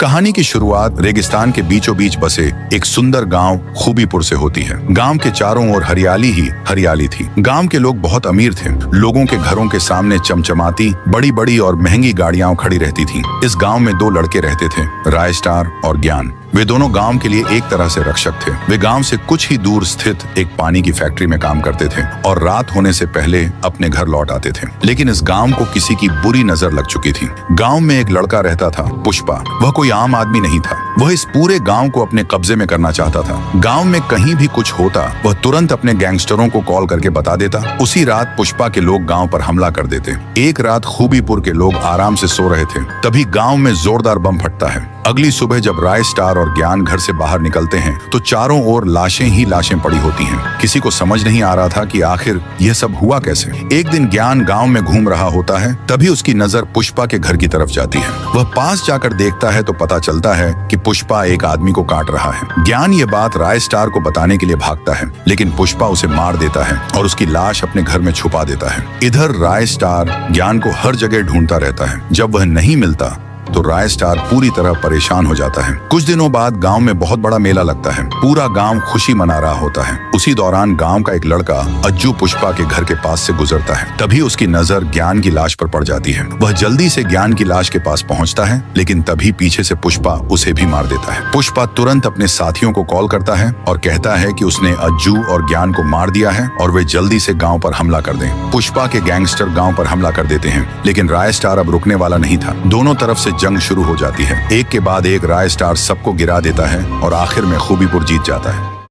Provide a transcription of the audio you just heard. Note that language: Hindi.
कहानी की शुरुआत रेगिस्तान के बीचों बीच बसे एक सुंदर गांव खूबीपुर से होती है। गांव के चारों ओर हरियाली ही हरियाली थी। गांव के लोग बहुत अमीर थे। लोगों के घरों के सामने चमचमाती बड़ी बड़ी और महंगी गाड़ियां खड़ी रहती थीं। इस गांव में दो लड़के रहते थे, राय स्टार और ज्ञान। वे दोनों गांव के लिए एक तरह से रक्षक थे। वे गांव से कुछ ही दूर स्थित एक पानी की फैक्ट्री में काम करते थे और रात होने से पहले अपने घर लौट आते थे। लेकिन इस गांव को किसी की बुरी नजर लग चुकी थी। गांव में एक लड़का रहता था, पुष्पा। वह कोई आम आदमी नहीं था। वह इस पूरे गांव को अपने कब्जे में करना चाहता था। गांव में कहीं भी कुछ होता, वह तुरंत अपने गैंगस्टरों को कॉल करके बता देता। उसी रात पुष्पा के लोग गांव पर हमला कर देते। एक रात खूबीपुर के लोग आराम से सो रहे थे, तभी गांव में जोरदार बम फटता है। अगली सुबह जब राय स्टार और ज्ञान घर से बाहर निकलते हैं तो चारों ओर लाशें ही लाशें पड़ी होती हैं। किसी को समझ नहीं आ रहा था कि आखिर यह सब हुआ कैसे। एक दिन ज्ञान गांव में घूम रहा होता है, तभी उसकी नजर पुष्पा के घर की तरफ जाती है। वह पास जाकर देखता है तो पता चलता है कि पुष्पा एक आदमी को काट रहा है। ज्ञान ये बात राय स्टार को बताने के लिए भागता है, लेकिन पुष्पा उसे मार देता है और उसकी लाश अपने घर में छुपा देता है। इधर राय स्टार ज्ञान को हर जगह ढूंढता रहता है। जब वह नहीं मिलता तो राय स्टार पूरी तरह परेशान हो जाता है। कुछ दिनों बाद गांव में बहुत बड़ा मेला लगता है। पूरा गांव खुशी मना रहा होता है। उसी दौरान गांव का एक लड़का अज्जू पुष्पा के घर के पास से गुजरता है। तभी उसकी नजर ज्ञान की लाश पर पड़ जाती है। वह जल्दी से ज्ञान की लाश के पास पहुंचता है, लेकिन तभी पीछे से पुष्पा उसे भी मार देता है। पुष्पा तुरंत अपने साथियों को कॉल करता है और कहता है कि उसने अज्जू और ज्ञान को मार दिया है और वे जल्दी से गाँव पर हमला कर दें। पुष्पा के गैंगस्टर गाँव पर हमला कर देते हैं, लेकिन राय स्टार अब रुकने वाला नहीं था। दोनों तरफ से जंग शुरू हो जाती है। एक के बाद एक राय स्टार सबको गिरा देता है और आखिर में खूबीपुर जीत जाता है।